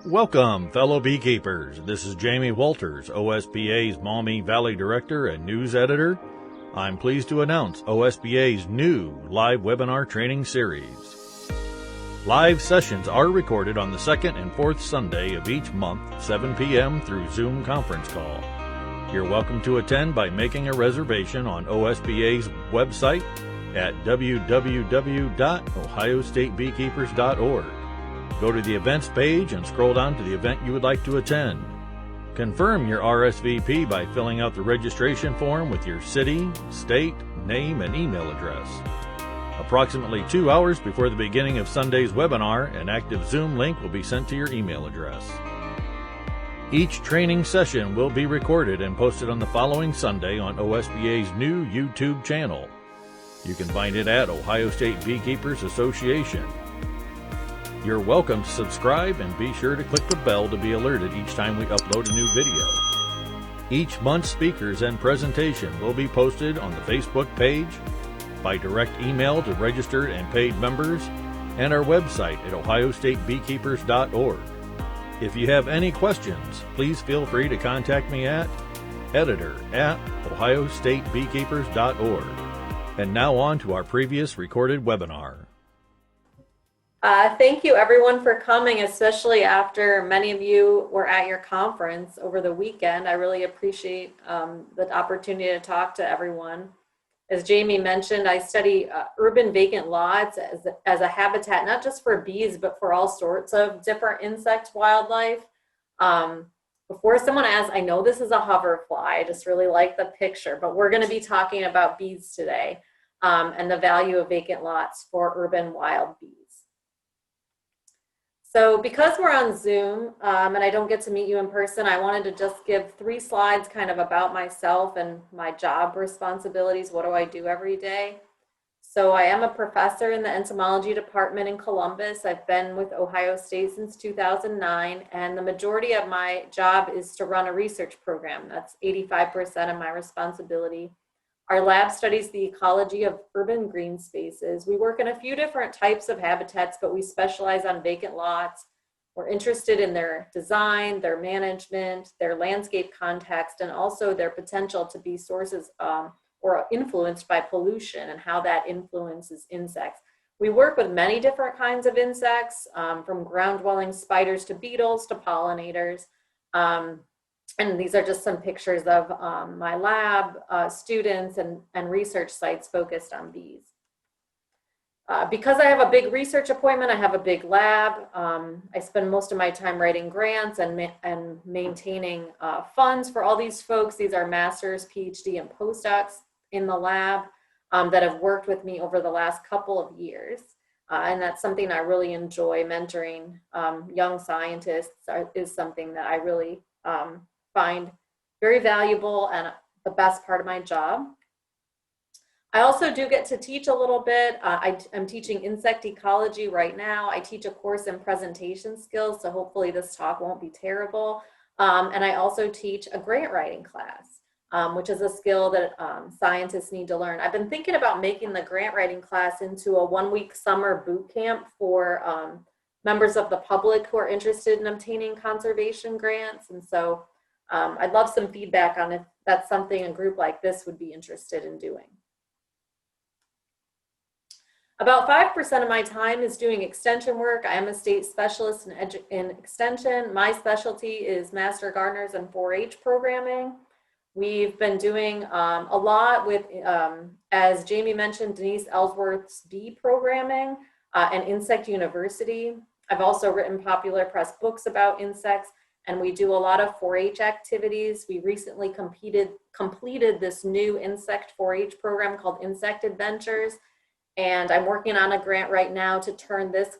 Welcome, fellow beekeepers. This is Jamie Walters, OSBA's Maumee Valley Director and News Editor. I'm pleased to announce OSBA's new live webinar training series. Live sessions are recorded on the second and fourth Sunday of each month, 7 p.m. through Zoom conference call. You're welcome to attend by making a reservation on OSBA's website at www.ohiostatebeekeepers.org. Go to the events page and scroll down to the event you would like to attend. Confirm your RSVP by filling out the registration form with your city, state, name, and email address. Approximately 2 hours before the beginning of Sunday's webinar, an active Zoom link will be sent to your email address. Each training session will be recorded and posted on the following Sunday on OSBA's new YouTube channel. You can find it at Ohio State Beekeepers Association. You're welcome to subscribe and be sure to click the bell to be alerted each time we upload a new video. Each month's speakers and presentation will be posted on the Facebook page, by direct email to registered and paid members, and our website at ohiostatebeekeepers.org. If you have any questions, please feel free to contact me at editor@ohiostatebeekeepers.org. And now on to our previous recorded webinar. Thank you everyone for coming, especially after many of you were at your conference over the weekend. I really appreciate the opportunity to talk to everyone. As Jamie mentioned, I study urban vacant lots as a habitat, not just for bees, but for all sorts of different insect wildlife. Before someone asks, I know this is a hoverfly, I just really like the picture, but we're gonna be talking about bees today and the value of vacant lots for urban wild bees. So because we're on Zoom and I don't get to meet you in person, I wanted to just give 3 slides kind of about myself and my job responsibilities. What do I do every day? So I am a professor in the entomology department in Columbus. I've been with Ohio State since 2009, and the majority of my job is to run a research program. That's 85% of my responsibility. Our lab studies the ecology of urban green spaces. We work in a few different types of habitats, but we specialize on vacant lots. We're interested in their design, their management, their landscape context, and also their potential to be sources or influenced by pollution and how that influences insects. We work with many different kinds of insects, from ground-dwelling spiders to beetles to pollinators. And these are just some pictures of my lab, students, and research sites focused on bees. Because I have a big research appointment, I have a big lab. I spend most of my time writing grants and maintaining funds for all these folks. These are masters, Ph.D, and postdocs in the lab that have worked with me over the last couple of years. And that's something I really enjoy. Mentoring young scientists is something that I really find very valuable and the best part of my job. I also do get to teach a little bit. I'm teaching insect ecology right now. I teach a course in presentation skills, so hopefully this talk won't be terrible. And I also teach a grant writing class, which is a skill that scientists need to learn. I've been thinking about making the grant writing class into a 1-week summer boot camp for members of the public who are interested in obtaining conservation grants. And so I'd love some feedback on if that's something a group like this would be interested in doing. About 5% of my time is doing extension work. I am a state specialist in extension. My specialty is Master Gardeners and 4-H programming. We've been doing a lot with, as Jamie mentioned, Denise Ellsworth's bee programming and Insect University. I've also written popular press books about insects, and we do a lot of 4-H activities. We recently completed this new insect 4-H program called Insect Adventures, and I'm working on a grant right now to turn this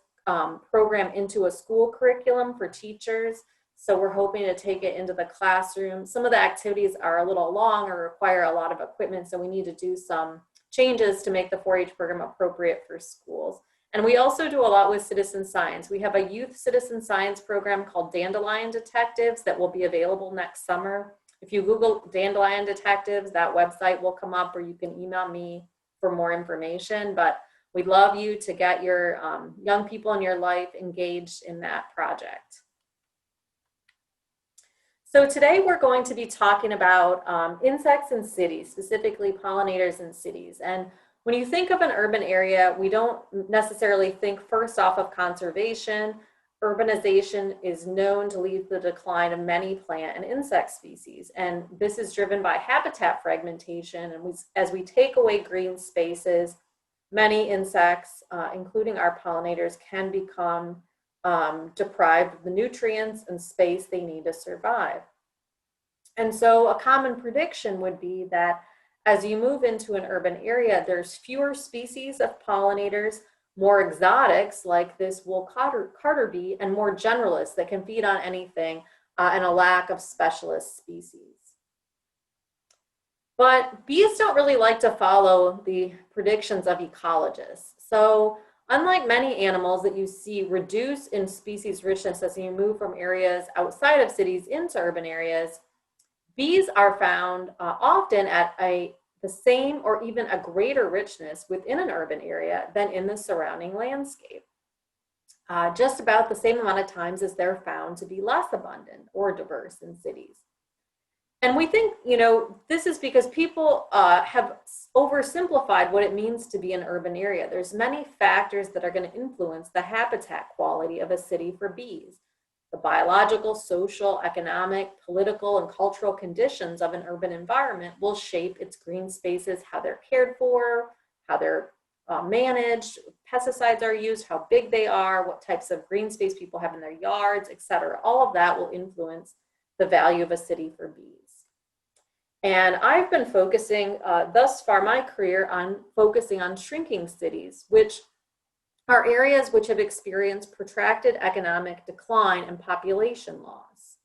program into a school curriculum for teachers. So we're hoping to take it into the classroom. Some of the activities are a little long or require a lot of equipment, so we need to do some changes to make the 4-H program appropriate for schools. And we also do a lot with citizen science. We have a youth citizen science program called Dandelion Detectives that will be available next summer. If you Google Dandelion Detectives, that website will come up, or you can email me for more information. But we'd love you to get your young people in your life engaged in that project. So today we're going to be talking about insects in cities, specifically pollinators in cities. And when you think of an urban area, we don't necessarily think first off of conservation. Urbanization is known to lead to the decline of many plant and insect species. And this is driven by habitat fragmentation. And as we take away green spaces, many insects, including our pollinators, can become deprived of the nutrients and space they need to survive. And so a common prediction would be that as you move into an urban area, there's fewer species of pollinators, more exotics like this wool carder bee, and more generalists that can feed on anything, and a lack of specialist species. But bees don't really like to follow the predictions of ecologists. So unlike many animals that you see reduce in species richness as you move from areas outside of cities into urban areas, bees are found often at the same or even a greater richness within an urban area than in the surrounding landscape. Just about the same amount of times as they're found to be less abundant or diverse in cities. And we think, this is because people have oversimplified what it means to be an urban area. There's many factors that are going to influence the habitat quality of a city for bees. The biological, social, economic, political, and cultural conditions of an urban environment will shape its green spaces, how they're cared for, how they're managed, pesticides are used, how big they are, what types of green space people have in their yards, etc. All of that will influence the value of a city for bees. And I've been focusing thus far my career on focusing on shrinking cities, which are areas which have experienced protracted economic decline and population loss.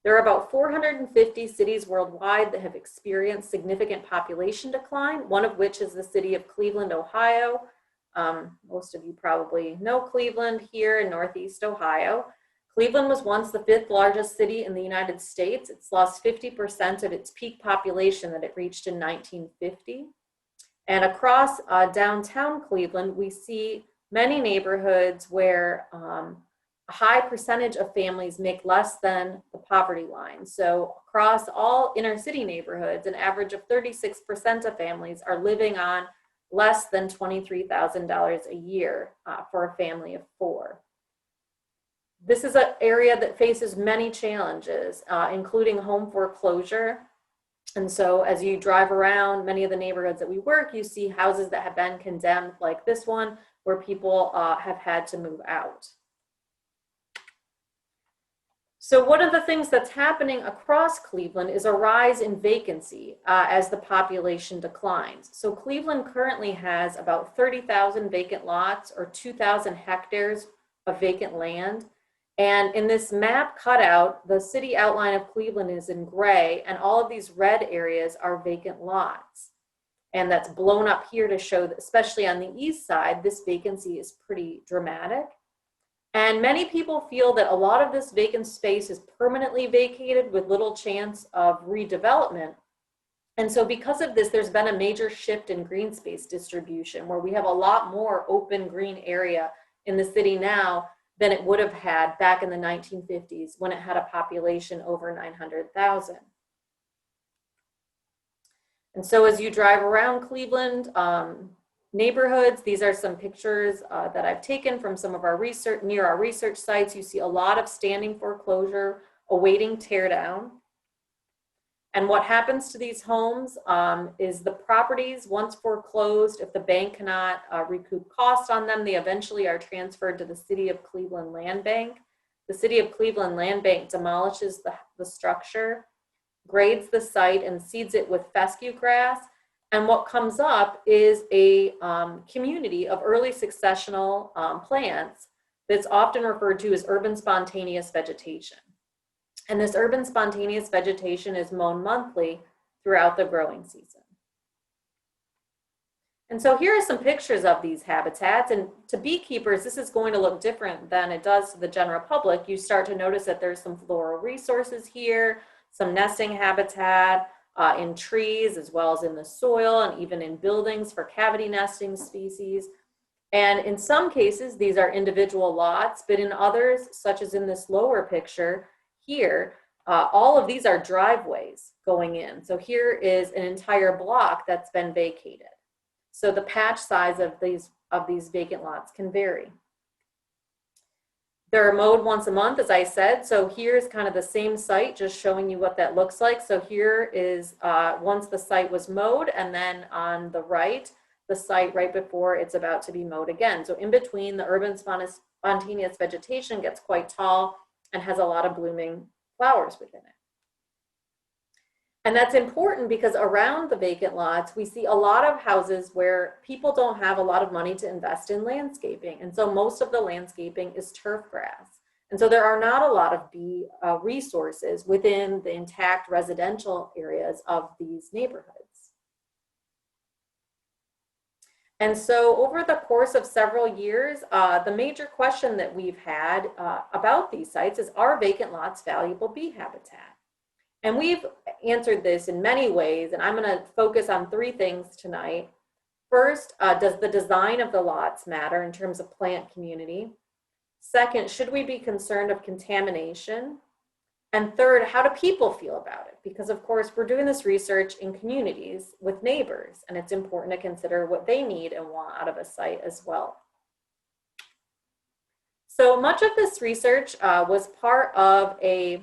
There are about 450 cities worldwide that have experienced significant population decline, one of which is the city of Cleveland, Ohio. Most of you probably know Cleveland here in Northeast Ohio. Cleveland was once the 5th largest city in the United States. It's lost 50% of its peak population that it reached in 1950. And across downtown Cleveland, we see many neighborhoods where a high percentage of families make less than the poverty line. So across all inner city neighborhoods, an average of 36% of families are living on less than $23,000 a year for a family of 4. This is an area that faces many challenges, including home foreclosure. And so as you drive around many of the neighborhoods that we work, you see houses that have been condemned like this one, where people have had to move out. So one of the things that's happening across Cleveland is a rise in vacancy as the population declines. So Cleveland currently has about 30,000 vacant lots or 2,000 hectares of vacant land. And in this map cutout, the city outline of Cleveland is in gray, and all of these red areas are vacant lots. And that's blown up here to show that, especially on the east side, this vacancy is pretty dramatic. And many people feel that a lot of this vacant space is permanently vacated with little chance of redevelopment. And so because of this, there's been a major shift in green space distribution, where we have a lot more open green area in the city now than it would have had back in the 1950s when it had a population over 900,000. And so as you drive around Cleveland neighborhoods, these are some pictures that I've taken from some of our research, near our research sites. You see a lot of standing foreclosure awaiting teardown. And what happens to these homes is the properties, once foreclosed, if the bank cannot recoup costs on them, they eventually are transferred to the City of Cleveland Land Bank. The City of Cleveland Land Bank demolishes the structure, grades the site, and seeds it with fescue grass. And what comes up is a community of early successional plants that's often referred to as urban spontaneous vegetation. And this urban spontaneous vegetation is mown monthly throughout the growing season. And so here are some pictures of these habitats. And to beekeepers, this is going to look different than it does to the general public. You start to notice that there's some floral resources here, some nesting habitat in trees, as well as in the soil and even in buildings for cavity nesting species. And in some cases, these are individual lots, but in others, such as in this lower picture, here, All of these are driveways going in. So here is an entire block that's been vacated. So the patch size of these vacant lots can vary. They're mowed once a month, as I said. So here's kind of the same site, just showing you what that looks like. So here is once the site was mowed, and then on the right, the site right before it's about to be mowed again. So in between, the urban spontaneous vegetation gets quite tall and has a lot of blooming flowers within it. And that's important because around the vacant lots, we see a lot of houses where people don't have a lot of money to invest in landscaping. And so most of the landscaping is turf grass. And so there are not a lot of bee resources within the intact residential areas of these neighborhoods. And so over the course of several years, the major question that we've had about these sites is, are vacant lots valuable bee habitat? And we've answered this in many ways, and I'm going to focus on three things tonight. First, does the design of the lots matter in terms of plant community? Second, should we be concerned of contamination? And third, how do people feel about it? Because of course, we're doing this research in communities with neighbors, and it's important to consider what they need and want out of a site as well. So much of this research was part of a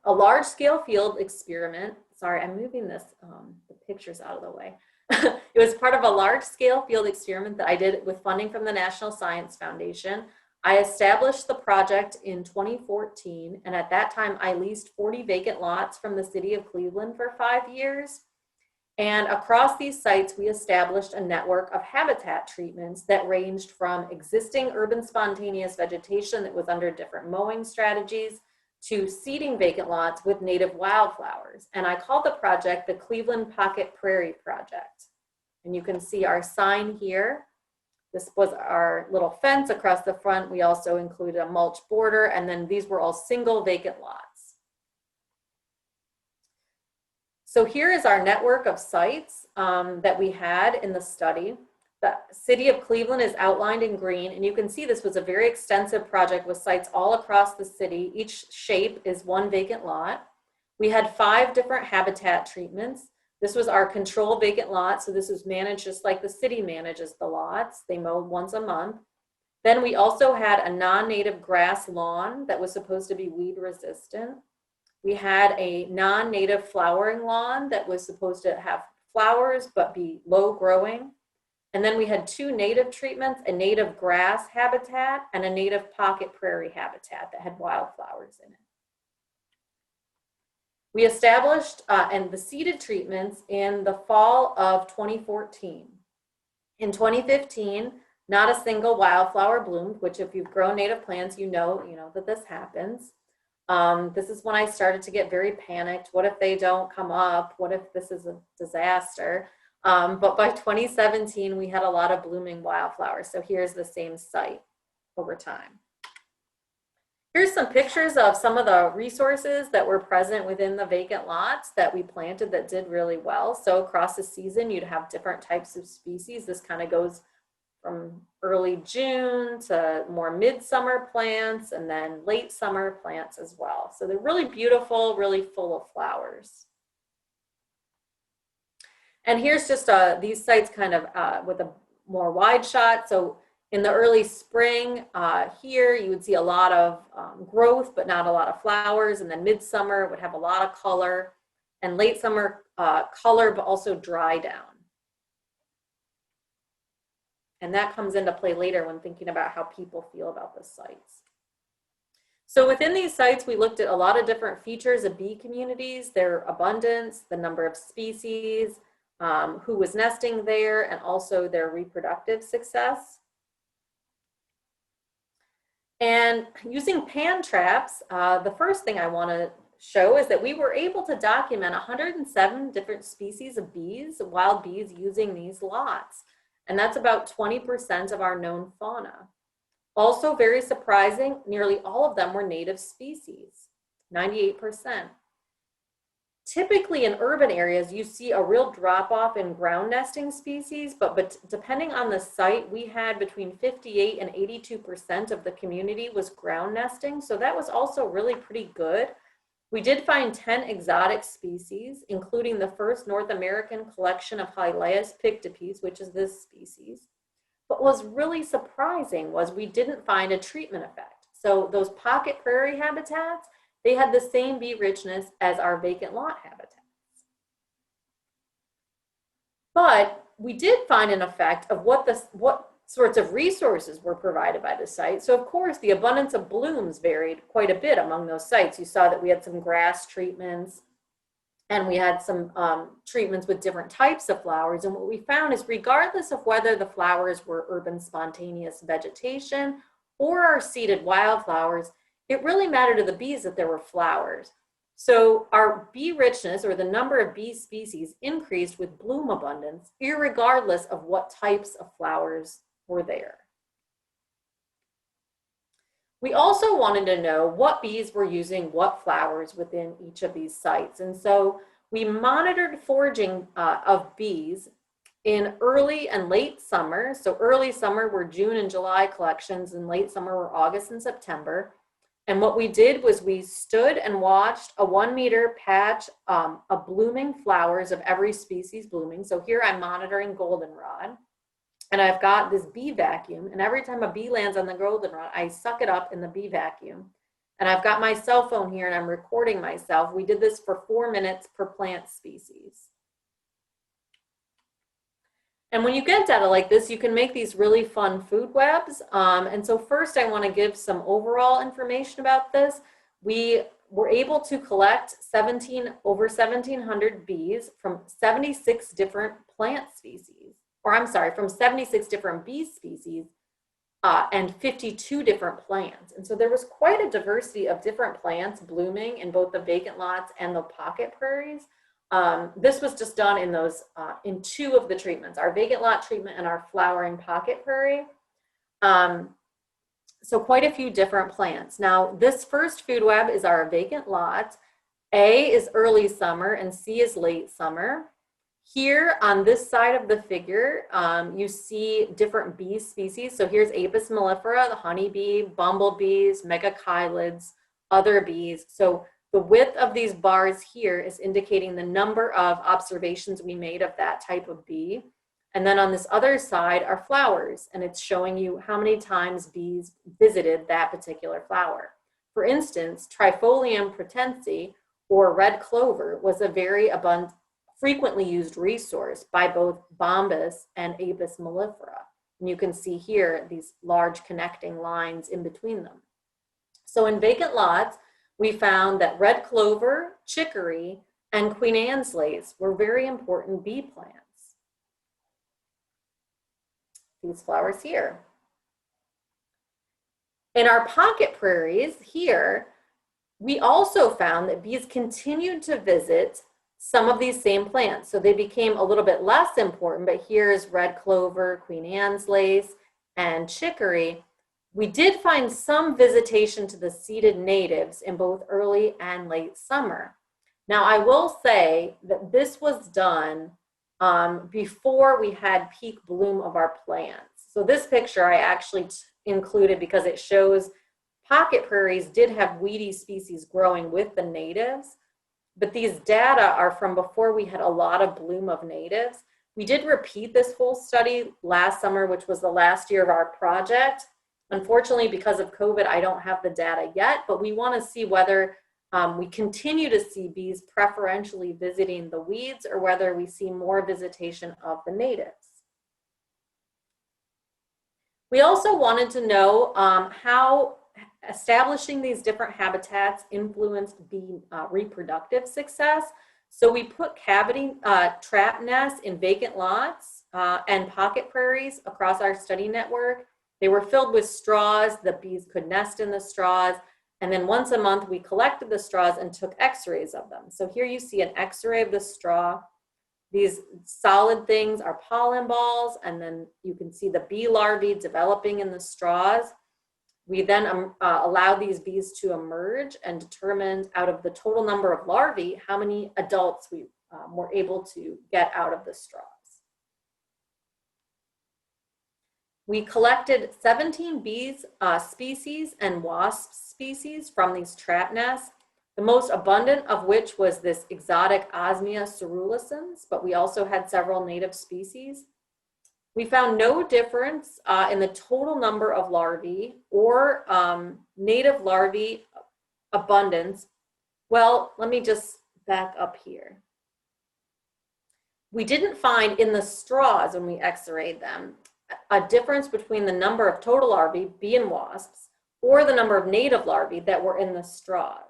large-scale field experiment. Sorry, I'm moving the pictures out of the way. It was part of a large-scale field experiment that I did with funding from the National Science Foundation. I established the project in 2014, and at that time, I leased 40 vacant lots from the city of Cleveland for 5 years. And across these sites, we established a network of habitat treatments that ranged from existing urban spontaneous vegetation that was under different mowing strategies to seeding vacant lots with native wildflowers. And I called the project the Cleveland Pocket Prairie Project. And you can see our sign here. This was our little fence across the front. We also included a mulch border, and then these were all single vacant lots. So here is our network of sites that we had in the study. The city of Cleveland is outlined in green, and you can see this was a very extensive project with sites all across the city. Each shape is one vacant lot. We had 5 different habitat treatments. This was our control vacant lot, so this was managed just like the city manages the lots. They mow once a month. Then we also had a non-native grass lawn that was supposed to be weed resistant. We had a non-native flowering lawn that was supposed to have flowers but be low growing. And then we had 2 native treatments, a native grass habitat and a native pocket prairie habitat that had wildflowers in it. We established and the seeded treatments in the fall of 2014. In 2015, not a single wildflower bloomed, which if you've grown native plants, you know that this happens. This is when I started to get very panicked. What if they don't come up? What if this is a disaster? But by 2017, we had a lot of blooming wildflowers. So here's the same site over time. Here's some pictures of some of the resources that were present within the vacant lots that we planted that did really well. So across the season, you'd have different types of species. This kind of goes from early June to more midsummer plants and then late summer plants as well. So they're really beautiful, really full of flowers. And here's just these sites kind of with a more wide shot. So in the early spring here, you would see a lot of growth, but not a lot of flowers. And then midsummer would have a lot of color, and late summer color, but also dry down. And that comes into play later when thinking about how people feel about the sites. So within these sites, we looked at a lot of different features of bee communities, their abundance, the number of species, who was nesting there, and also their reproductive success. And using pan traps, the first thing I want to show is that we were able to document 107 different species of bees, wild bees, using these lots. And that's about 20% of our known fauna. Also very surprising, nearly all of them were native species, 98%. Typically in urban areas, you see a real drop-off in ground nesting species, but depending on the site, we had between 58 and 82% of the community was ground nesting. So that was also really pretty good. We did find 10 exotic species, including the first North American collection of Hylaeus pictopes, which is this species. But what was really surprising was we didn't find a treatment effect. So those pocket prairie habitats, they had the same bee richness as our vacant lot habitats. But we did find an effect of what sorts of resources were provided by the site. So of course, the abundance of blooms varied quite a bit among those sites. You saw that we had some grass treatments and we had some treatments with different types of flowers. And what we found is regardless of whether the flowers were urban spontaneous vegetation or our seeded wildflowers, it really mattered to the bees that there were flowers. So our bee richness, or the number of bee species, increased with bloom abundance, irregardless of what types of flowers were there. We also wanted to know what bees were using what flowers within each of these sites. And so we monitored foraging of bees in early and late summer. So early summer were June and July collections, and late summer were August and September. And what we did was we stood and watched a 1 meter patch of blooming flowers of every species blooming. So here I'm monitoring goldenrod. And I've got this bee vacuum, and every time a bee lands on the goldenrod, I suck it up in the bee vacuum. And I've got my cell phone here and I'm recording myself. We did this for 4 minutes per plant species. And when you get data like this, you can make these really fun food webs. And so first I want to give some overall information about this. We were able to collect over 1,700 bees from 76 different plant species. Or I'm sorry, from 76 different bee species and 52 different plants. And so there was quite a diversity of different plants blooming in both the vacant lots and the pocket prairies. This was just done in those, in 2 of the treatments, our vacant lot treatment and our flowering pocket prairie. So quite a few different plants. Now this first food web is our vacant lot. A is early summer and C is late summer. Here on this side of the figure, you see different bee species. So here's Apis mellifera, the honeybee, Bumble Bees, megachilids, other bees. So the width of these bars here is indicating the number of observations we made of that type of bee. And then on this other side are flowers, and it's showing you how many times bees visited that particular flower. For instance, Trifolium pratense, or red clover, was a very frequently used resource by both Bombus and Apis mellifera. And you can see here these large connecting lines in between them. So in vacant lots, we found that red clover, chicory, and Queen Anne's lace were very important bee plants. These flowers here. In our pocket prairies here, we also found that bees continued to visit some of these same plants. So they became a little bit less important, but here's red clover, Queen Anne's lace, and chicory. We did find some visitation to the seeded natives in both early and late summer. Now I will say that this was done before we had peak bloom of our plants. So this picture I actually included because it shows pocket prairies did have weedy species growing with the natives. But these data are from before we had a lot of bloom of natives. We did repeat this whole study last summer, which was the last year of our project. Unfortunately, because of COVID, I don't have the data yet, but we want to see whether we continue to see bees preferentially visiting the weeds or whether we see more visitation of the natives. We also wanted to know how establishing these different habitats influenced bee reproductive success. So we put cavity trap nests in vacant lots and pocket prairies across our study network. They were filled with straws. The bees could nest in the straws. And then once a month, we collected the straws and took x-rays of them. So here you see an x-ray of the straw. These solid things are pollen balls, and then you can see the bee larvae developing in the straws. We then allowed these bees to emerge and determined out of the total number of larvae, how many adults we were able to get out of the straws. We collected 17 bees species and wasp species from these trap nests. the most abundant of which was this exotic Osmia ceruleans, but we also had several native species. We found no difference in the total number of larvae or native larvae abundance. Well, let me just back up here. We didn't find in the straws when we x-rayed them a difference between the number of total larvae, bee and wasps, or the number of native larvae that were in the straws.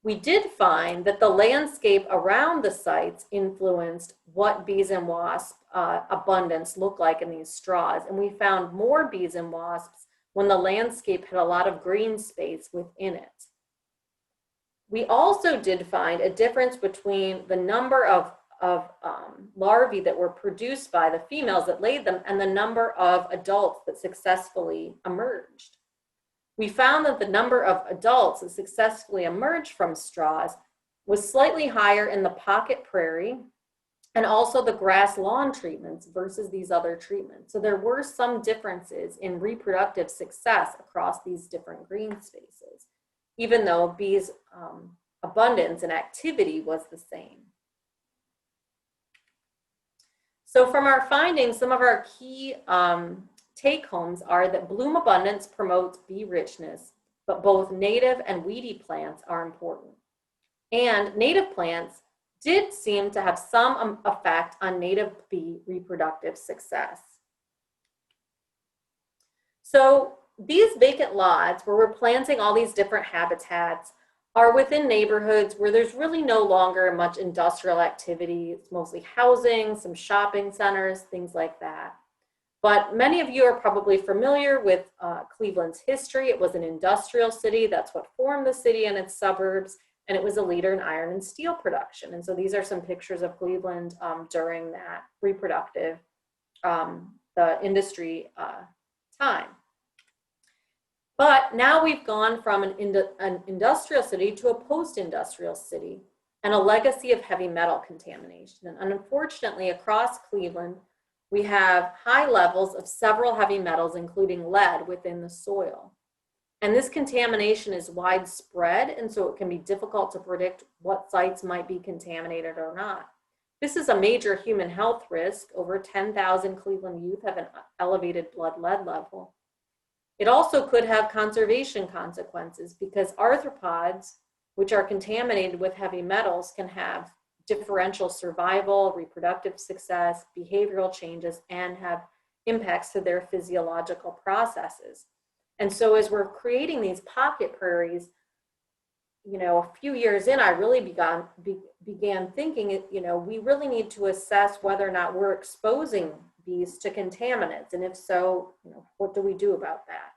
We did find that the landscape around the sites influenced what bees and wasp abundance looked like in these straws, and we found more bees and wasps when the landscape had a lot of green space within it. We also did find a difference between the number of larvae that were produced by the females that laid them and the number of adults that successfully emerged. We found that the number of adults that successfully emerged from straws was slightly higher in the pocket prairie and also the grass lawn treatments versus these other treatments. So there were some differences in reproductive success across these different green spaces, even though bees' abundance and activity was the same. So from our findings, some of our key take-homes are that bloom abundance promotes bee richness, but both native and weedy plants are important. And native plants did seem to have some effect on native bee reproductive success. So these vacant lots where we're planting all these different habitats are within neighborhoods where there's really no longer much industrial activity. It's mostly housing, some shopping centers, things like that. But many of you are probably familiar with Cleveland's history. It was an industrial city. That's what formed the city and its suburbs. And it was a leader in iron and steel production. And so these are some pictures of Cleveland during that reproductive, the industry time. But now we've gone from an industrial city to a post-industrial city and a legacy of heavy metal contamination. And unfortunately, across Cleveland, we have high levels of several heavy metals, including lead, within the soil. And this contamination is widespread, and so it can be difficult to predict what sites might be contaminated or not. This is a major human health risk. Over 10,000 Cleveland youth have an elevated blood lead level. It also could have conservation consequences because arthropods, which are contaminated with heavy metals, can have differential survival, reproductive success, behavioral changes, and have impacts to their physiological processes. And so as we're creating these pocket prairies, a few years in, I really began thinking, we really need to assess whether or not we're exposing bees to contaminants. And if so, what do we do about that?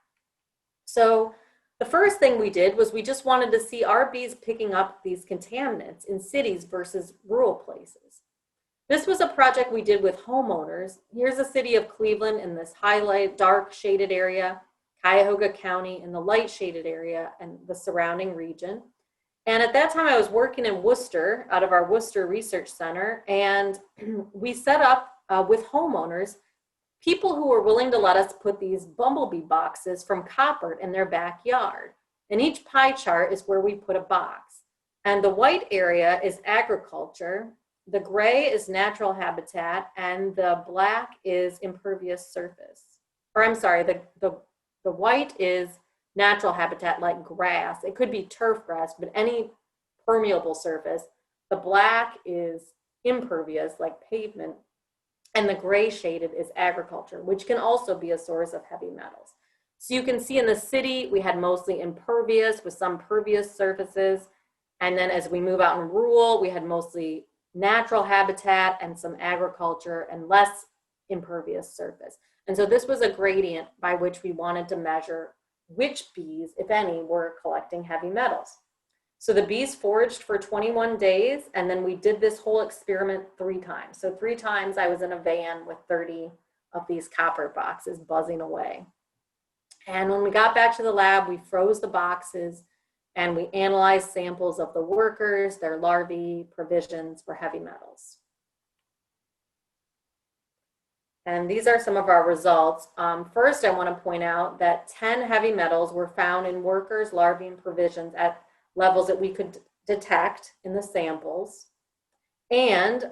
So the first thing we did was we just wanted to see, are bees picking up these contaminants in cities versus rural places? This was a project we did with homeowners. Here's the city of Cleveland in this highlight, dark shaded area, Cuyahoga County in the light shaded area and the surrounding region. And at that time I was working in Worcester out of our Worcester Research Center, and we set up with homeowners people who were willing to let us put these bumblebee boxes from copper in their backyard. And each pie chart is where we put a box. And the white area is agriculture, the gray is natural habitat, and the black is impervious surface. Or I'm sorry, the white is natural habitat like grass. It could be turf grass, but any permeable surface. The black is impervious like pavement. And the gray shaded is agriculture, which can also be a source of heavy metals. So you can see in the city, we had mostly impervious with some pervious surfaces. And then as we move out in rural, we had mostly natural habitat and some agriculture and less impervious surface. And so this was a gradient by which we wanted to measure which bees, if any, were collecting heavy metals. So the bees foraged for 21 days, and then we did this whole experiment 3 times. So 3 times I was in a van with 30 of these copper boxes buzzing away. And when we got back to the lab, we froze the boxes and we analyzed samples of the workers, their larvae, provisions for heavy metals. And these are some of our results. First, I want to point out that 10 heavy metals were found in workers, larvae, and provisions at levels that we could detect in the samples. And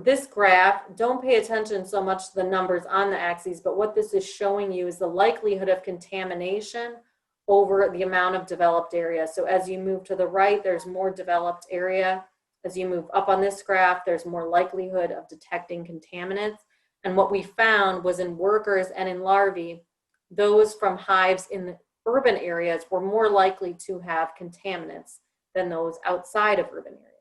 this graph, don't pay attention so much to the numbers on the axes, but what this is showing you is the likelihood of contamination over the amount of developed area. So as you move to the right, there's more developed area. As you move up on this graph, there's more likelihood of detecting contaminants. And what we found was in workers and in larvae, those from hives in the urban areas were more likely to have contaminants than those outside of urban areas.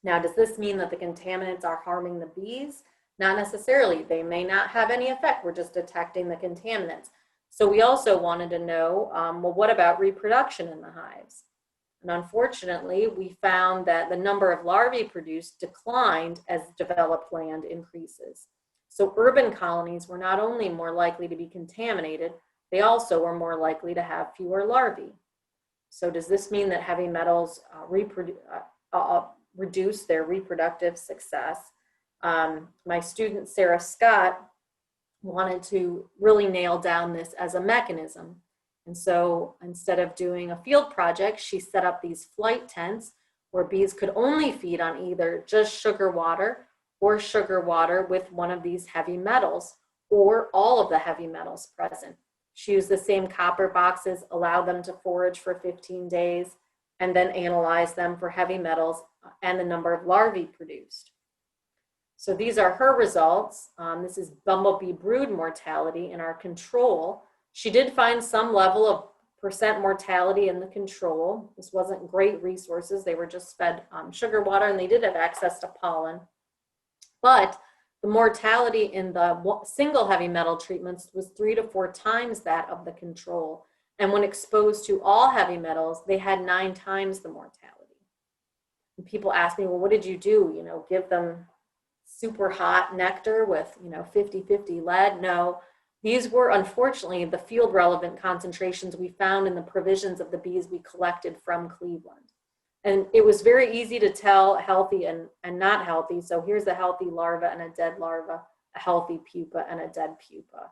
Now, does this mean that the contaminants are harming the bees? Not necessarily. They may not have any effect. We're just detecting the contaminants. So we also wanted to know, well, what about reproduction in the hives? And unfortunately, we found that the number of larvae produced declined as developed land increases. So urban colonies were not only more likely to be contaminated, they also were more likely to have fewer larvae. So does this mean that heavy metals reduce their reproductive success? My student, Sarah Scott, wanted to really nail down this as a mechanism. And so instead of doing a field project, she set up these flight tents where bees could only feed on either just sugar water or sugar water with one of these heavy metals or all of the heavy metals present. She used the same copper boxes, allowed them to forage for 15 days, and then analyze them for heavy metals and the number of larvae produced. So these are her results. This is bumblebee brood mortality in our control. She did find some level of percent mortality in the control. This wasn't great resources. They were just fed sugar water, and they did have access to pollen. But the mortality in the single heavy metal treatments was 3 to 4 times that of the control. And when exposed to all heavy metals, they had 9 times the mortality. And people ask me, well, what did you do? Give them super hot nectar with, 50-50 lead? No, these were unfortunately the field relevant concentrations we found in the provisions of the bees we collected from Cleveland. And it was very easy to tell healthy and not healthy. So here's a healthy larva and a dead larva, a healthy pupa and a dead pupa.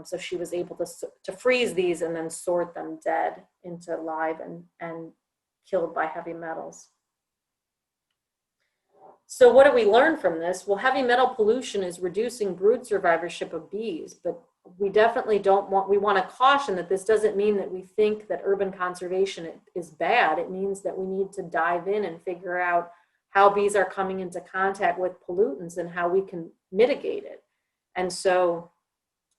So she was able to freeze these and then sort them dead into live and killed by heavy metals. So what do we learn from this? Well, heavy metal pollution is reducing brood survivorship of bees, but we definitely we want to caution that this doesn't mean that we think that urban conservation is bad. It means that we need to dive in and figure out how bees are coming into contact with pollutants and how we can mitigate it. And so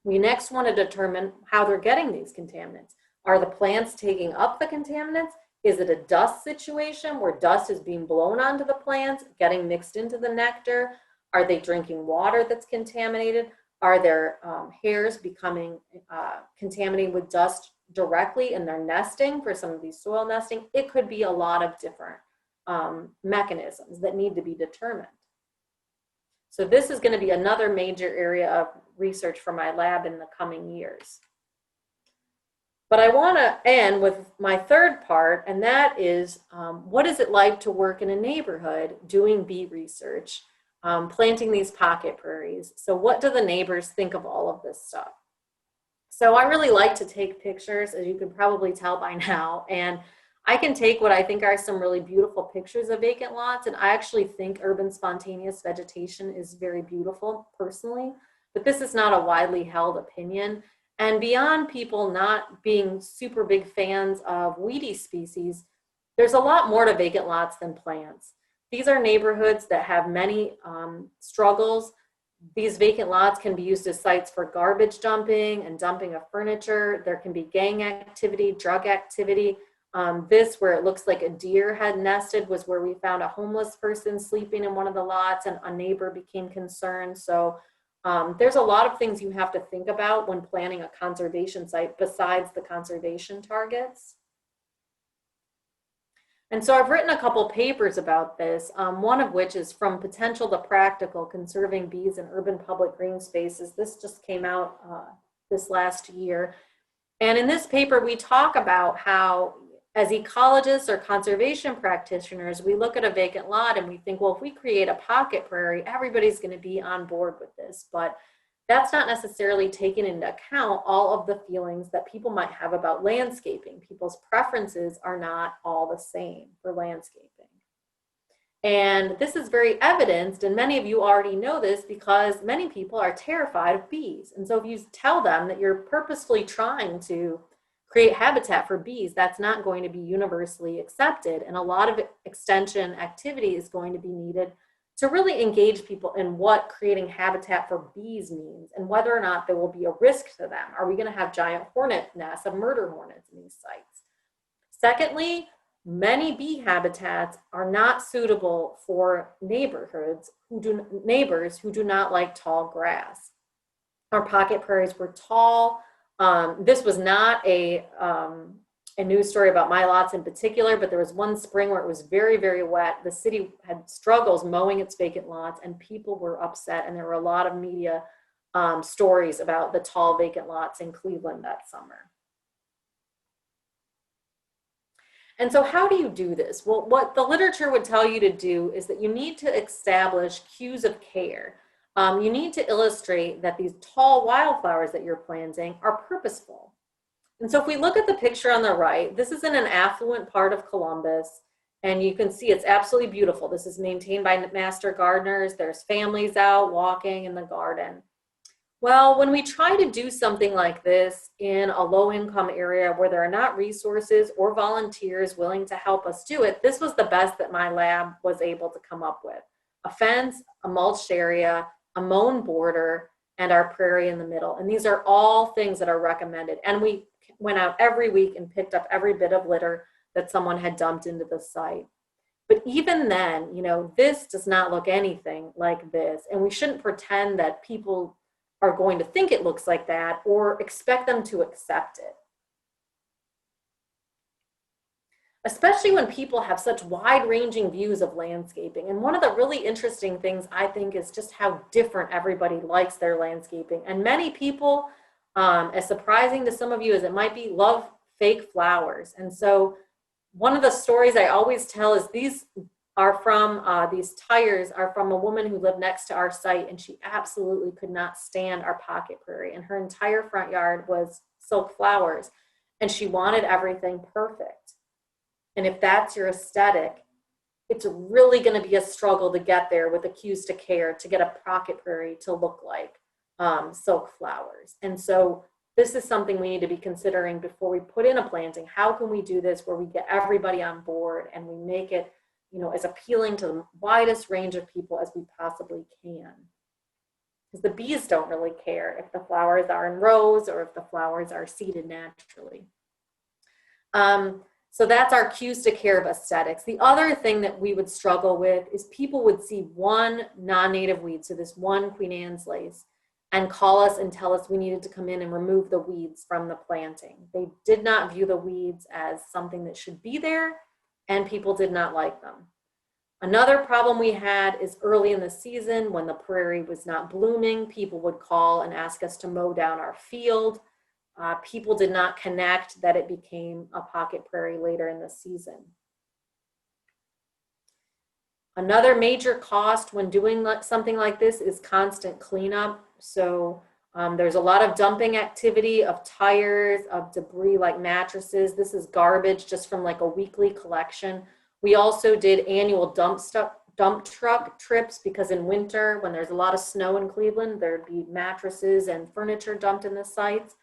we next want to determine how they're getting these contaminants. Are the plants taking up the contaminants? Is it a dust situation where dust is being blown onto the plants, getting mixed into the nectar? Are they drinking water that's contaminated? Are their hairs becoming contaminated with dust directly in their nesting for some of these soil nesting? It could be a lot of different mechanisms that need to be determined. So this is going to be another major area of research for my lab in the coming years. But I want to end with my third part, and that is what is it like to work in a neighborhood doing bee research, planting these pocket prairies? So what do the neighbors think of all of this stuff? So I really like to take pictures, as you can probably tell by now, and I can take what I think are some really beautiful pictures of vacant lots, and I actually think urban spontaneous vegetation is very beautiful personally, but this is not a widely held opinion. And beyond people not being super big fans of weedy species, there's a lot more to vacant lots than plants. These are neighborhoods that have many struggles. These vacant lots can be used as sites for garbage dumping and dumping of furniture. There can be gang activity, drug activity. This, where it looks like a deer had nested, was where we found a homeless person sleeping in one of the lots, and a neighbor became concerned. So there's a lot of things you have to think about when planning a conservation site besides the conservation targets. And so I've written a couple papers about this, one of which is From Potential to Practical, Conserving Bees in Urban Public Green Spaces. This just came out this last year. And in this paper, we talk about how, as ecologists or conservation practitioners, we look at a vacant lot and we think, well, if we create a pocket prairie, everybody's going to be on board with this. But that's not necessarily taken into account all of the feelings that people might have about landscaping. People's preferences are not all the same for landscaping. And this is very evidenced, and many of you already know this, because many people are terrified of bees. And so if you tell them that you're purposefully trying to create habitat for bees, that's not going to be universally accepted. And a lot of extension activity is going to be needed to really engage people in what creating habitat for bees means and whether or not there will be a risk to them. Are we going to have giant hornet nests of murder hornets in these sites? Secondly, many bee habitats are not suitable for neighbors who do not like tall grass. Our pocket prairies were tall. This was not a news story about my lots in particular, but there was one spring where it was very, very wet. The city had struggles mowing its vacant lots, and people were upset, and there were a lot of media stories about the tall vacant lots in Cleveland that summer. And so how do you do this? Well, what the literature would tell you to do is that you need to establish cues of care. You need to illustrate that these tall wildflowers that you're planting are purposeful. And so if we look at the picture on the right, this is in an affluent part of Columbus, and you can see it's absolutely beautiful. This is maintained by master gardeners. There's families out walking in the garden. Well, when we try to do something like this in a low-income area where there are not resources or volunteers willing to help us do it, this was the best that my lab was able to come up with. A fence, a mulched area, a mown border, and our prairie in the middle. And these are all things that are recommended. And we went out every week and picked up every bit of litter that someone had dumped into the site. But even then, you know, this does not look anything like this. And we shouldn't pretend that people are going to think it looks like that or expect them to accept it. Especially when people have such wide-ranging views of landscaping. And one of the really interesting things, I think, is just how different everybody likes their landscaping. And many people, as surprising to some of you as it might be, love fake flowers. And so one of the stories I always tell is these tires are from a woman who lived next to our site, and she absolutely could not stand our pocket prairie. And her entire front yard was silk flowers, and she wanted everything perfect. And if that's your aesthetic, it's really going to be a struggle to get there with the cues to care to get a pocket prairie to look like silk flowers. And so this is something we need to be considering before we put in a planting. How can we do this where we get everybody on board and we make it, you know, as appealing to the widest range of people as we possibly can? Because the bees don't really care if the flowers are in rows or if the flowers are seeded naturally. So that's our cues to care of aesthetics. The other thing that we would struggle with is people would see one non-native weed, so this one Queen Anne's lace, and call us and tell us we needed to come in and remove the weeds from the planting. They did not view the weeds as something that should be there, and people did not like them. Another problem we had is early in the season when the prairie was not blooming, people would call and ask us to mow down our field. People did not connect that it became a pocket prairie later in the season. Another major cost when doing something like this is constant cleanup. So there's a lot of dumping activity of tires, of debris like mattresses. This is garbage just from like a weekly collection. We also did annual dump truck trips because in winter, when there's a lot of snow in Cleveland, there'd be mattresses and furniture dumped in the sites.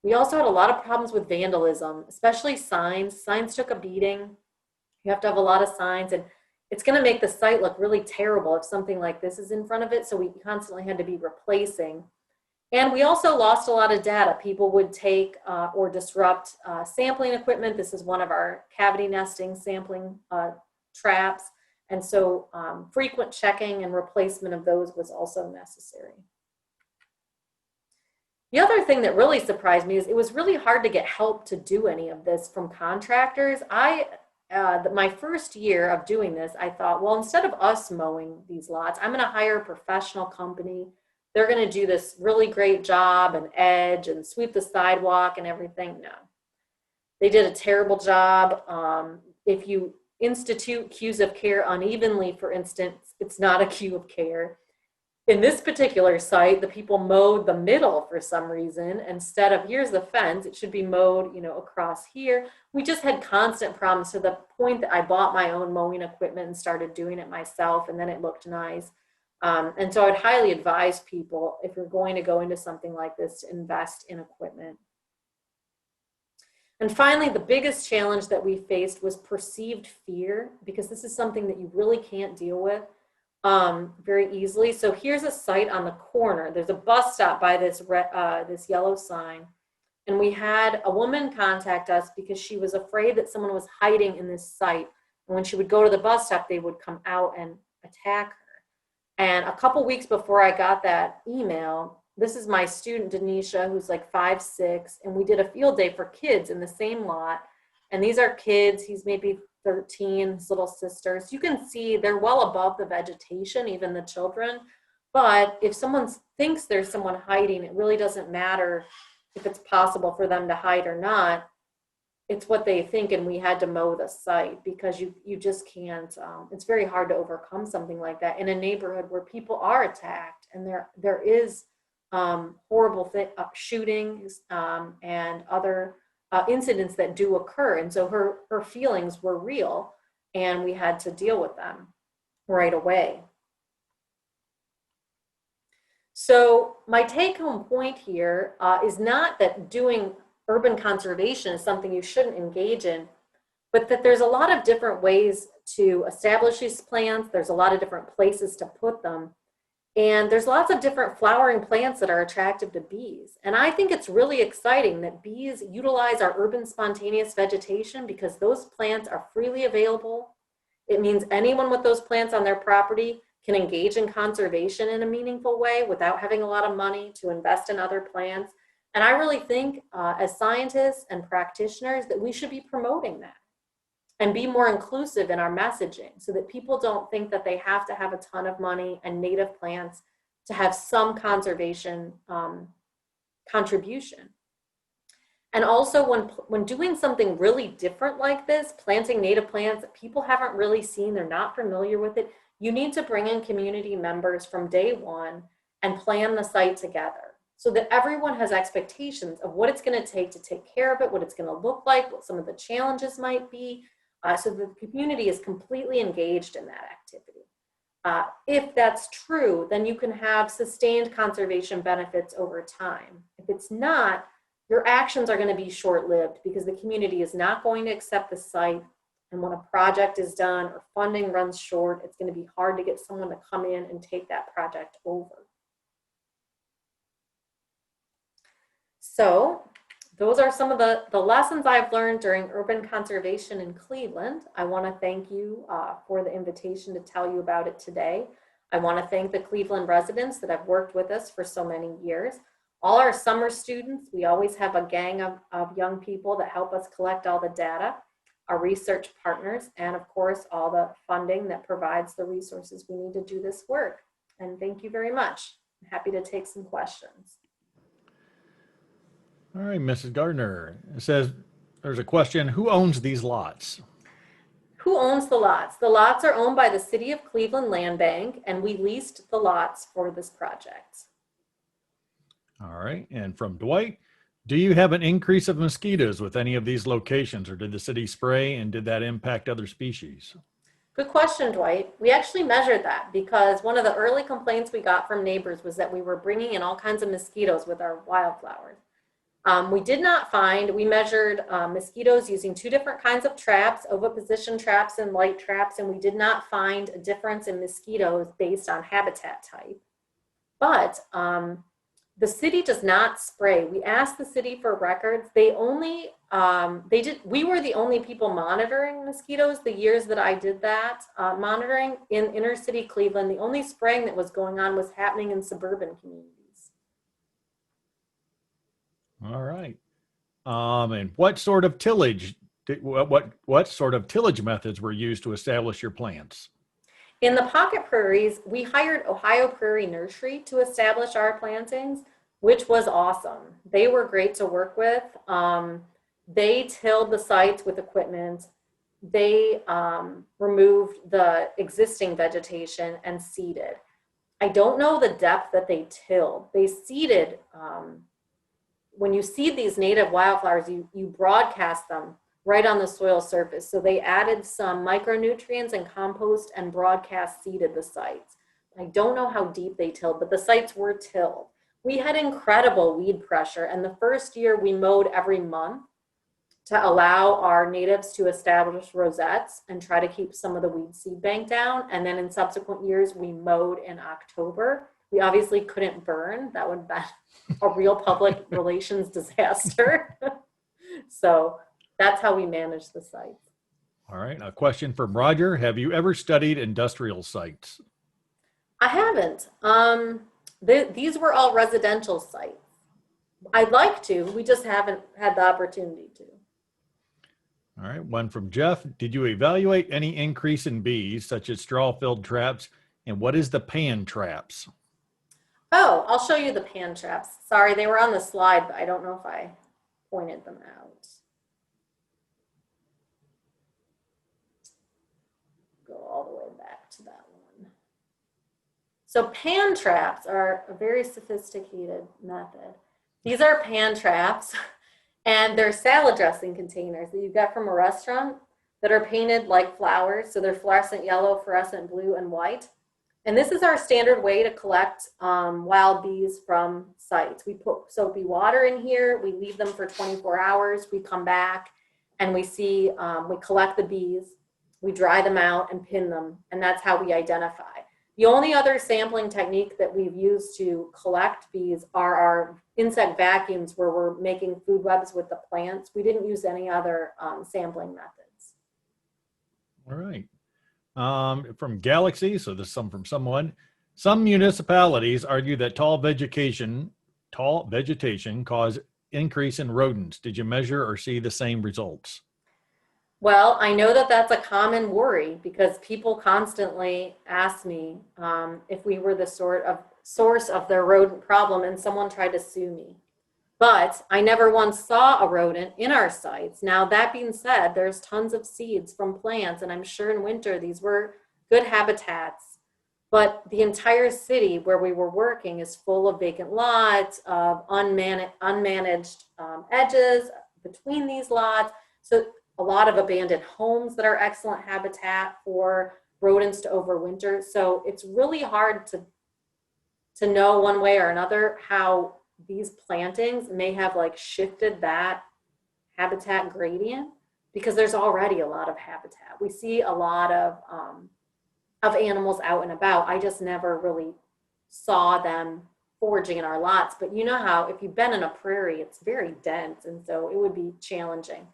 We also had a lot of problems with vandalism, especially signs. Signs took a beating. You have to have a lot of signs, and it's going to make the site look really terrible if something like this is in front of it. So we constantly had to be replacing. And we also lost a lot of data. People would take or disrupt sampling equipment. This is one of our cavity nesting sampling traps. And so frequent checking and replacement of those was also necessary. The other thing that really surprised me is it was really hard to get help to do any of this from contractors. My first year of doing this, I thought, well, instead of us mowing these lots, I'm going to hire a professional company. They're going to do this really great job and edge and sweep the sidewalk and everything. No, they did a terrible job. If you institute cues of care unevenly, for instance, it's not a cue of care. In this particular site, the people mowed the middle for some reason. Instead of here's the fence, it should be mowed, across here. We just had constant problems to the point that I bought my own mowing equipment and started doing it myself, and then it looked nice. And so I'd highly advise people, if you're going to go into something like this, to invest in equipment. And finally, the biggest challenge that we faced was perceived fear, because this is something that you really can't deal with very easily. So here's a site on the corner. There's a bus stop by this yellow sign. And we had a woman contact us because she was afraid that someone was hiding in this site. And when she would go to the bus stop, they would come out and attack her. And a couple weeks before I got that email, this is my student, Denisha, who's like 5'6", and we did a field day for kids in the same lot. And these are kids, he's maybe 13, his little sisters. You can see they're well above the vegetation, even the children. But if someone thinks there's someone hiding, it really doesn't matter if it's possible for them to hide or not. It's what they think, and we had to mow the site because you just can't, it's very hard to overcome something like that in a neighborhood where people are attacked, and there is horrible shootings and other incidents that do occur. And so her feelings were real, and we had to deal with them right away. So my take-home point here is not that doing urban conservation is something you shouldn't engage in, but that there's a lot of different ways to establish these plants. There's a lot of different places to put them. And there's lots of different flowering plants that are attractive to bees. And I think it's really exciting that bees utilize our urban spontaneous vegetation because those plants are freely available. It means anyone with those plants on their property can engage in conservation in a meaningful way without having a lot of money to invest in other plants. And I really think as scientists and practitioners that we should be promoting that and be more inclusive in our messaging so that people don't think that they have to have a ton of money and native plants to have some conservation contribution. And also when doing something really different like this, planting native plants that people haven't really seen, they're not familiar with it, you need to bring in community members from day one and plan the site together so that everyone has expectations of what it's going to take care of it, what it's going to look like, what some of the challenges might be, so the community is completely engaged in that activity. If that's true, then you can have sustained conservation benefits over time. If it's not, your actions are going to be short-lived because the community is not going to accept the site. And when a project is done or funding runs short, it's going to be hard to get someone to come in and take that project over. So those are some of the lessons I've learned during urban conservation in Cleveland. I want to thank you for the invitation to tell you about it today. I want to thank the Cleveland residents that have worked with us for so many years. All our summer students, we always have a gang of young people that help us collect all the data, our research partners, and of course, all the funding that provides the resources we need to do this work. And thank you very much. I'm happy to take some questions. All right, Mrs. Gardner. It says there's a question, who owns these lots? Who owns the lots? The lots are owned by the City of Cleveland Land Bank, and we leased the lots for this project. All right, and from Dwight, do you have an increase of mosquitoes with any of these locations, or did the city spray and did that impact other species? Good question, Dwight. We actually measured that because one of the early complaints we got from neighbors was that we were bringing in all kinds of mosquitoes with our wildflowers. We did not find, we measured mosquitoes using two different kinds of traps, oviposition traps and light traps, and we did not find a difference in mosquitoes based on habitat type. But the city does not spray. We asked the city for records. They only, we were the only people monitoring mosquitoes the years that I did that monitoring in inner city Cleveland. The only spraying that was going on was happening in suburban communities. All right. And what sort of tillage, what sort of tillage methods were used to establish your plants? In the pocket prairies, we hired Ohio Prairie Nursery to establish our plantings, which was awesome. They were great to work with. They tilled the sites with equipment. They removed the existing vegetation and seeded. I don't know the depth that they tilled. They seeded, when you seed these native wildflowers, you broadcast them right on the soil surface. So they added some micronutrients and compost and broadcast seeded the sites. I don't know how deep they tilled, but the sites were tilled. We had incredible weed pressure, and the first year we mowed every month to allow our natives to establish rosettes and try to keep some of the weed seed bank down. And then in subsequent years, we mowed in October. We obviously couldn't burn. That would have been a real public relations disaster. So that's how we manage the sites. All right, a question from Roger. Have you ever studied industrial sites? I haven't. These were all residential sites. I'd like to, we just haven't had the opportunity to. All right, one from Jeff. Did you evaluate any increase in bees, such as straw-filled traps? And what is the pan traps? Oh, I'll show you the pan traps. Sorry, they were on the slide, but I don't know if I pointed them out. Go all the way back to that one. So pan traps are a very sophisticated method. These are pan traps, and they're salad dressing containers that you get from a restaurant that are painted like flowers. So they're fluorescent yellow, fluorescent blue, and white. And this is our standard way to collect wild bees from sites. We put soapy water in here, we leave them for 24 hours, we come back and we see, we collect the bees, we dry them out and pin them, and that's how we identify. The only other sampling technique that we've used to collect bees are our insect vacuums, where we're making food webs with the plants. We didn't use any other sampling methods. All right. From Galaxy, so this is some from someone. Some municipalities argue that tall vegetation cause increase in rodents. Did you measure or see the same results? Well, I know that that's a common worry, because people constantly ask me if we were the source of their rodent problem, and someone tried to sue me. But I never once saw a rodent in our sites. Now, that being said, there's tons of seeds from plants, and I'm sure in winter these were good habitats. But the entire city where we were working is full of vacant lots, of unmanaged edges between these lots. So a lot of abandoned homes that are excellent habitat for rodents to overwinter. So it's really hard to know one way or another how these plantings may have like shifted that habitat gradient, because there's already a lot of habitat. We see a lot of animals out and about. I just never really saw them foraging in our lots. But you know how if you've been in a prairie, it's very dense, and so it would be challenging.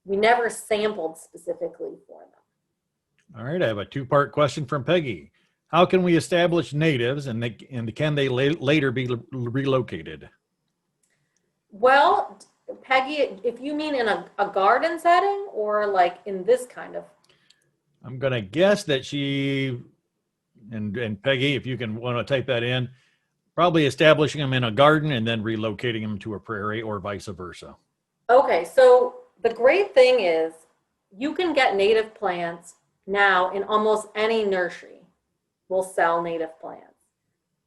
We never sampled specifically for them. All right, I have a two-part question from Peggy. How can we establish natives, and can they later be relocated? Well, Peggy, if you mean in a garden setting or like in this kind of? I'm going to guess that she, and Peggy, if you want to type that in, probably establishing them in a garden and then relocating them to a prairie, or vice versa. Okay, so the great thing is you can get native plants now in almost any nursery. Will sell native plants.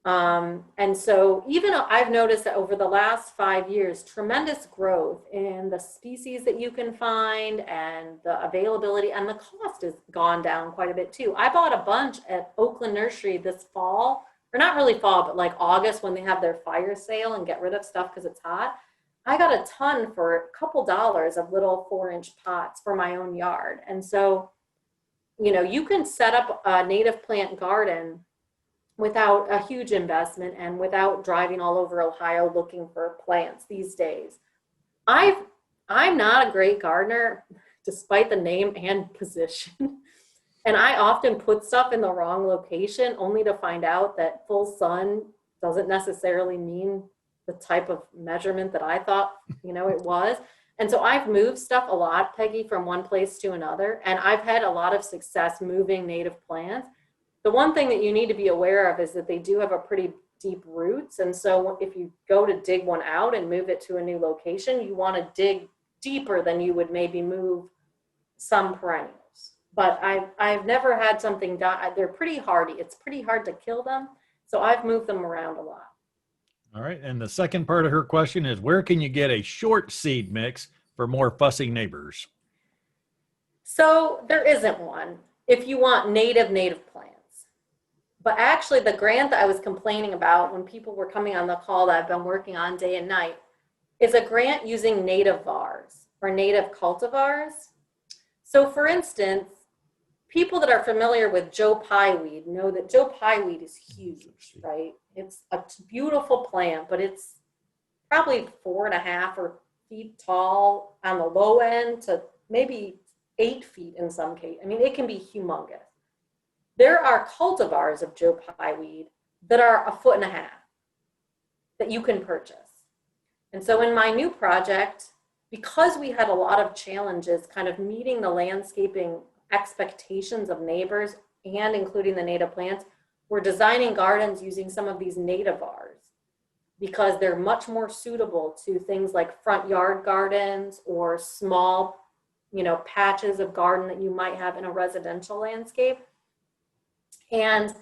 And so even I've noticed that over the last 5 years, tremendous growth in the species that you can find, and the availability, and the cost has gone down quite a bit too. I bought a bunch at Oakland Nursery this fall, or not really fall, but like August, when they have their fire sale and get rid of stuff because it's hot. I got a ton for a couple dollars of little 4-inch pots for my own yard. And so, you know, you can set up a native plant garden without a huge investment and without driving all over Ohio looking for plants these days. I'm not a great gardener, despite the name and position. And I often put stuff in the wrong location, only to find out that full sun doesn't necessarily mean the type of measurement that I thought, you know, it was. And so I've moved stuff a lot, Peggy, from one place to another, and I've had a lot of success moving native plants. The one thing that you need to be aware of is that they do have a pretty deep roots. And so if you go to dig one out and move it to a new location, you want to dig deeper than you would maybe move some perennials. but I've never had something die. They're pretty hardy. It's pretty hard to kill them. So I've moved them around a lot. All right. And the second part of her question is, where can you get a short seed mix for more fussy neighbors? So there isn't one if you want native plants. But actually the grant that I was complaining about when people were coming on the call that I've been working on day and night is a grant using native vars or native cultivars. So for instance, people that are familiar with Joe Pye weed know that Joe Pye weed is huge, right? It's a beautiful plant, but it's probably 4.5 feet tall on the low end to maybe 8 feet in some case. I mean, it can be humongous. There are cultivars of Joe Pye weed that are 1.5 feet that you can purchase. And so in my new project, because we had a lot of challenges kind of meeting the landscaping expectations of neighbors and including the native plants, we're designing gardens using some of these native vars because they're much more suitable to things like front yard gardens or small, patches of garden that you might have in a residential landscape. And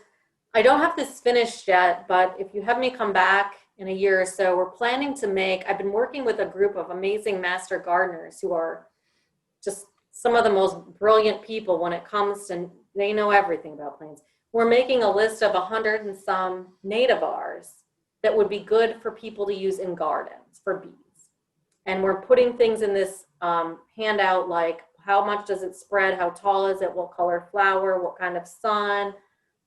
I don't have this finished yet, but if you have me come back in a year or so, we're planning to I've been working with a group of amazing master gardeners who are just some of the most brilliant people when it comes to, they know everything about plants. We're making a list of 100 and some nativars that would be good for people to use in gardens for bees. And we're putting things in this handout like how much does it spread, how tall is it, what color flower, what kind of sun,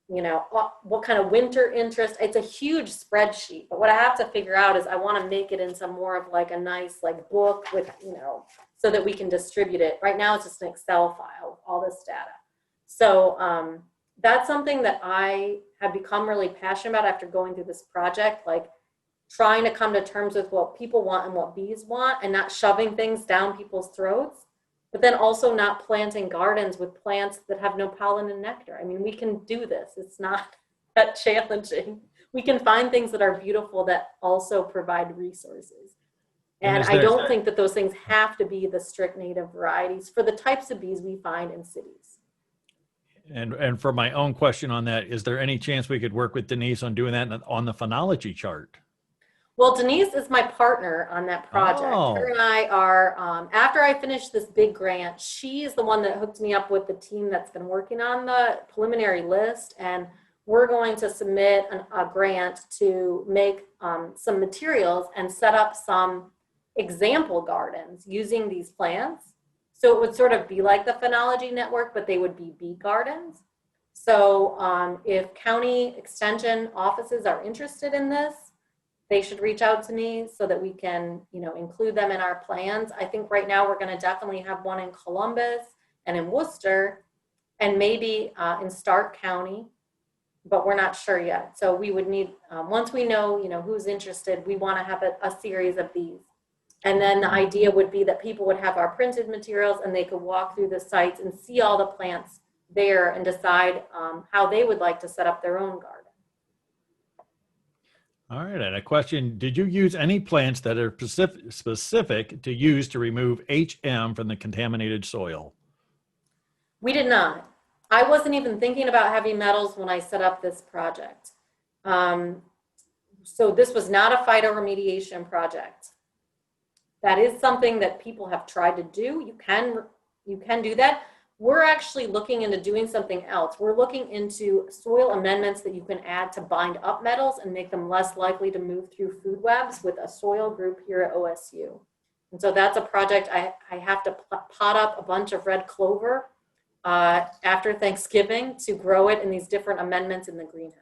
what kind of winter interest. It's a huge spreadsheet, but what I have to figure out is I want to make it into more of like a nice book with, so that we can distribute it. Right now it's just an Excel file, all this data. So that's something that I have become really passionate about after going through this project, like trying to come to terms with what people want and what bees want and not shoving things down people's throats, but then also not planting gardens with plants that have no pollen and nectar. I mean, we can do this. It's not that challenging. We can find things that are beautiful that also provide resources. And I don't think that those things have to be the strict native varieties for the types of bees we find in cities. And for my own question on that, is there any chance we could work with Denise on doing that on the phenology chart? Well, Denise is my partner on that project. Oh. Her and I are, after I finished this big grant, she is the one that hooked me up with the team that's been working on the preliminary list. And we're going to submit a grant to make some materials and set up some example gardens using these plants. So it would sort of be like the phenology network, but they would be bee gardens. So if county extension offices are interested in this, they should reach out to me so that we can, include them in our plans. I think right now we're going to definitely have one in Columbus and in Worcester and maybe in Stark County, but we're not sure yet. So we would need, once we know, who's interested, we want to have a series of these. And then the idea would be that people would have our printed materials and they could walk through the sites and see all the plants there and decide how they would like to set up their own garden. All right, and a question, did you use any plants that are specific to use to remove HM from the contaminated soil? We did not. I wasn't even thinking about heavy metals when I set up this project. So this was not a phytoremediation project. That is something that people have tried to do. You can do that. We're actually looking into doing something else. We're looking into soil amendments that you can add to bind up metals and make them less likely to move through food webs with a soil group here at OSU. And so that's a project. I have to pot up a bunch of red clover after Thanksgiving to grow it in these different amendments in the greenhouse.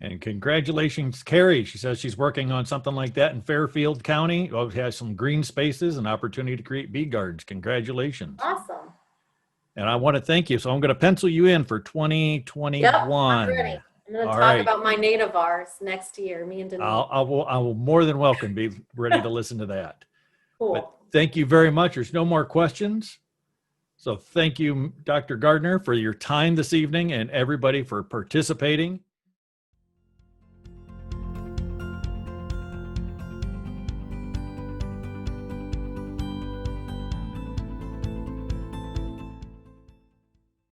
And congratulations, Carrie. She says she's working on something like that in Fairfield County. Oh, has some green spaces and opportunity to create bee gardens. Congratulations. Awesome. And I want to thank you. So I'm going to pencil you in for 2021. Yep, I'm ready. I'm going to talk about my nativars next year, me and Denise. I will more than welcome be ready to listen to that. Cool. But thank you very much. There's no more questions. So thank you, Dr. Gardiner, for your time this evening and everybody for participating.